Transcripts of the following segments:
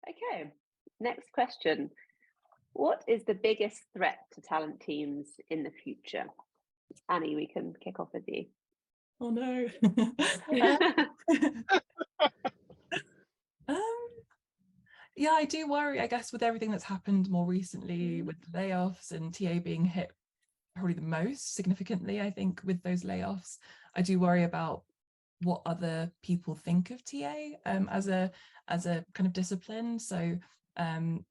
Okay, next question. What is the biggest threat to talent teams in the future? Annie, we can kick off with you. Oh no. Um, yeah, I do worry, I guess, with everything that's happened more recently with layoffs and TA being hit probably the most significantly, I think, with those layoffs. I do worry about what other people think of TA as a kind of discipline. So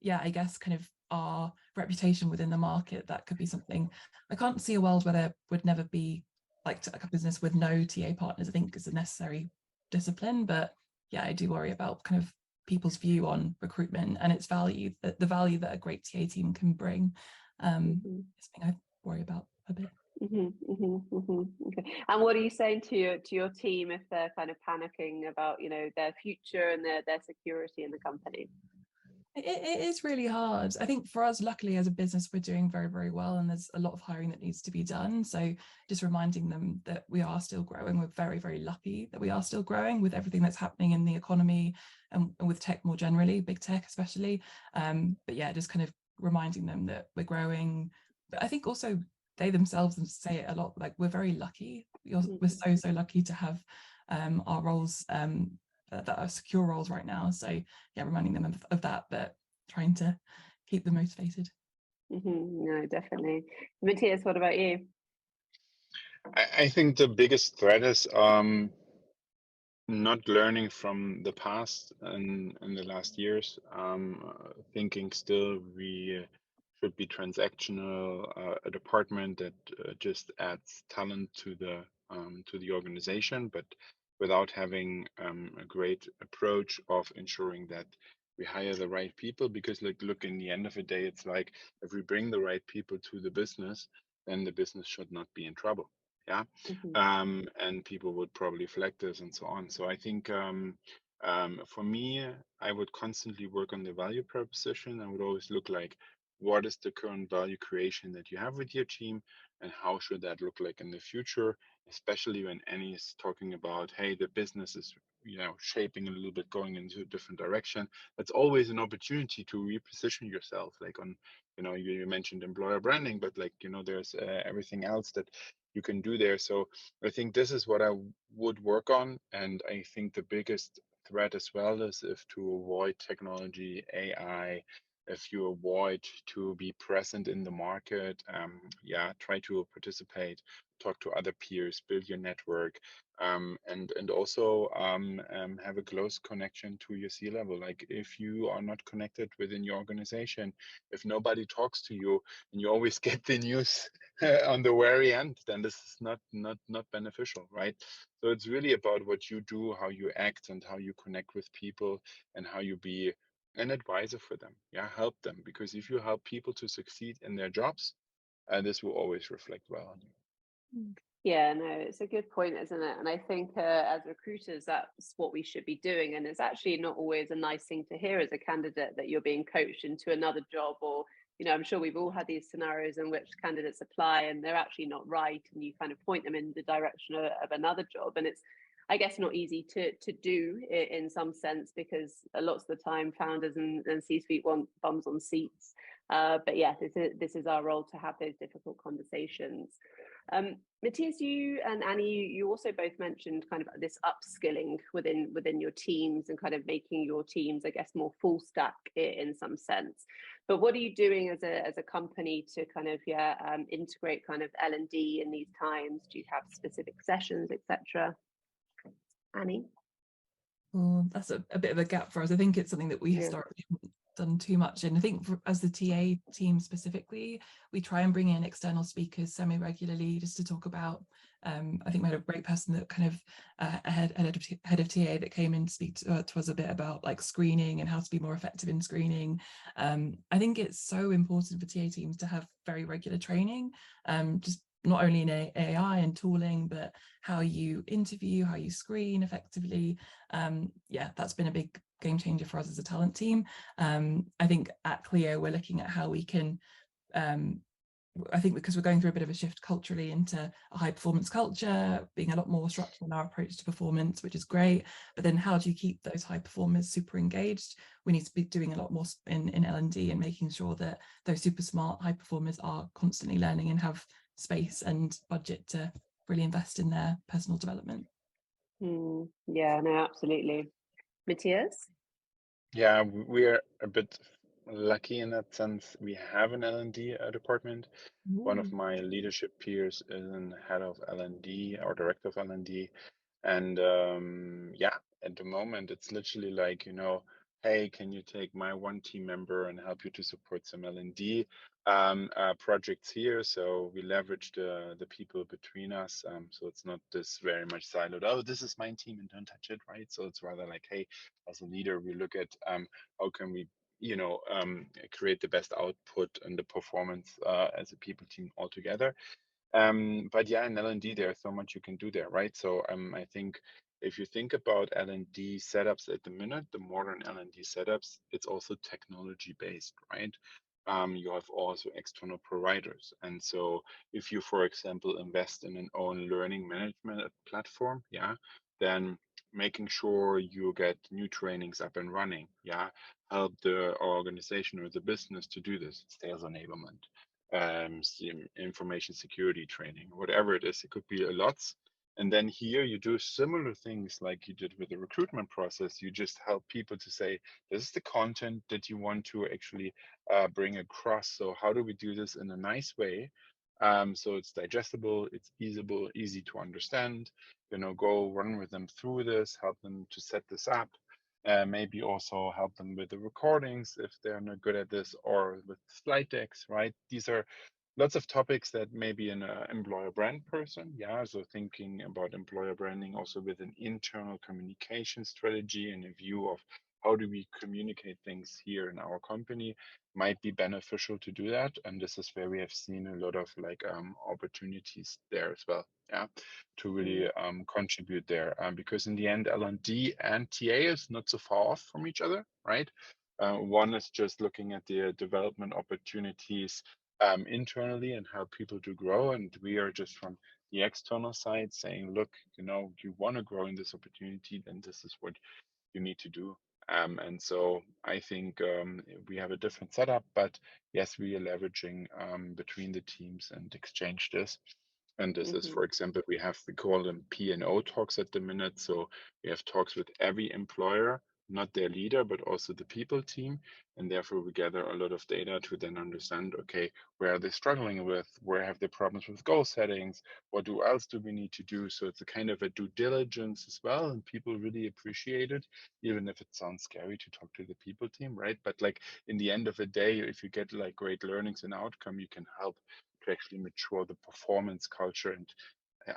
yeah, I guess kind of our reputation within the market, that could be something. I can't see a world where there would never be like a business with no TA partners. I think is a necessary discipline, but yeah, I do worry about kind of people's view on recruitment and its value, the value that a great TA team can bring. It's something I worry about a bit. Okay. And what are you saying to your team if they're kind of panicking about, their future and their security in the company? It is really hard. I think for us, luckily, as a business, we're doing very, very well, and there's a lot of hiring that needs to be done. So just reminding them that we are still growing. We're very, very lucky that we are still growing with everything that's happening in the economy and with tech more generally, big tech especially. But yeah, just kind of reminding them that we're growing. But I think also they themselves say it a lot, like we're very lucky. We're so, so lucky to have our roles that are secure roles right now. So yeah, reminding them of that, but trying to keep them motivated. No, definitely. Matthias, what about you? I think the biggest threat is not learning from the past and in the last years, thinking still we should be transactional, a department that just adds talent to the organization, but without having a great approach of ensuring that we hire the right people. Because like, look, in the end of the day, it's like if we bring the right people to the business, then the business should not be in trouble. Yeah. And people would probably flag this and so on. So I think for me, I would constantly work on the value proposition. I would always look like, what is the current value creation that you have with your team, and how should that look like in the future, especially when Annie is talking about, hey, the business is shaping a little bit, going into a different direction. That's always an opportunity to reposition yourself, like on you mentioned employer branding, but like there's everything else that you can do there. So I think this is what I would work on. And I think the biggest threat as well is if to avoid technology, AI, if you avoid to be present in the market, try to participate, talk to other peers, build your network, and also have a close connection to your C-level. Like if you are not connected within your organization, if nobody talks to you, and you always get the news on the very end, then this is not beneficial, right? So it's really about what you do, how you act, and how you connect with people, and how you be an advisor for them. Yeah, help them, because if you help people to succeed in their jobs, this will always reflect well on you. Yeah, no, it's a good point, isn't it? And I think as recruiters, that's what we should be doing. And it's actually not always a nice thing to hear as a candidate that you're being coached into another job, or, I'm sure we've all had these scenarios in which candidates apply and they're actually not right, and you kind of point them in the direction of another job. And it's, I guess, not easy to do in some sense, because lots of the time founders and C-suite want bums on seats. But yeah, this is our role to have those difficult conversations. Matthias, you and Annie, you also both mentioned kind of this upskilling within your teams and kind of making your teams, I guess, more full stack in some sense. But what are you doing as a company to kind of integrate kind of L&D in these times? Do you have specific sessions, etc.? Annie? Well, that's a bit of a gap for us. I think it's something that we historically haven't done too much. And I think as the TA team specifically, we try and bring in external speakers semi-regularly just to talk about, I think we had a great person that kind of head of TA that came in to speak to us a bit about like screening and how to be more effective in screening. I think it's so important for TA teams to have very regular training, just not only in AI and tooling, but how you interview, how you screen effectively. That's been a big game changer for us as a talent team. I think at Clio, we're looking at how we can I think because we're going through a bit of a shift culturally into a high performance culture, being a lot more structured in our approach to performance, which is great. But then how do you keep those high performers super engaged? We need to be doing a lot more in L&D and making sure that those super smart high performers are constantly learning and have space and budget to really invest in their personal development. Yeah, no, absolutely. Matthias? Yeah, we're a bit lucky in that sense. We have an L&D department. One of my leadership peers is an head of L&D or director of L&D. And yeah, at the moment, it's literally like, hey, can you take my one team member and help you to support some L&D projects here? So we leverage the people between us. So it's not this very much siloed, oh, this is my team and don't touch it, right? So it's rather like, hey, as a leader, we look at how can we create the best output and the performance as a people team altogether. But yeah, in L&D, there's so much you can do there, right? So I think if you think about L&D setups at the minute, the modern L&D setups, it's also technology based, right? You have also external providers. And so if you, for example, invest in an own learning management platform, yeah, then making sure you get new trainings up and running, yeah, help the organization or the business to do this, sales enablement, information security training, whatever it is. It could be a lot. And then here you do similar things like you did with the recruitment process. You just help people to say, this is the content that you want to actually bring across. So how do we do this in a nice way? So it's digestible, it's easy to understand, go run with them through this, help them to set this up. Maybe also help them with the recordings if they're not good at this, or with slide decks, right? These are lots of topics that maybe an employer brand person, yeah, so thinking about employer branding also with an internal communication strategy and a view of how do we communicate things here in our company, might be beneficial to do that. And this is where we have seen a lot of like opportunities there as well, yeah, to really contribute there, because in the end L&D and TA is not so far off from each other, right? One is just looking at the development opportunities internally and how people to grow, and we are just from the external side saying, look, you want to grow in this opportunity, then this is what you need to do. And so I think we have a different setup, but yes, we are leveraging between the teams and exchange this. And this is, for example, we call them P&O talks at the minute. So we have talks with every employer, not their leader, but also the people team. And therefore we gather a lot of data to then understand, okay, where are they struggling with? Where have they problems with goal settings? What else do we need to do? So it's a kind of a due diligence as well. And people really appreciate it, even if it sounds scary to talk to the people team, right? But like in the end of the day, if you get like great learnings and outcome, you can help to actually mature the performance culture. And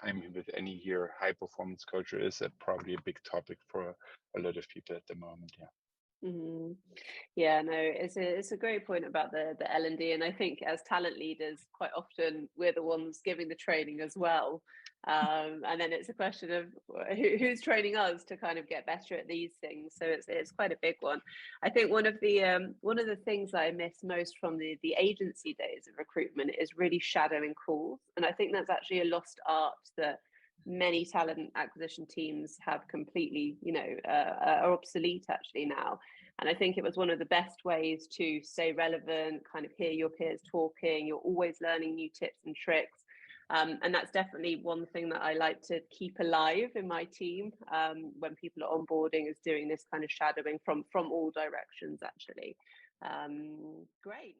I mean, with any year, high performance culture is probably a big topic for a lot of people at the moment. Yeah. Yeah, no, it's a great point about the L&D, and I think as talent leaders, quite often we're the ones giving the training as well. And then it's a question of who's training us to kind of get better at these things. So it's quite a big one. I think one of the things that I miss most from the agency days of recruitment is really shadowing calls, and I think that's actually a lost art that many talent acquisition teams have completely, are obsolete actually now. And I think it was one of the best ways to stay relevant, kind of hear your peers talking. You're always learning new tips and tricks. And that's definitely one thing that I like to keep alive in my team when people are onboarding, is doing this kind of shadowing from all directions, actually. Great.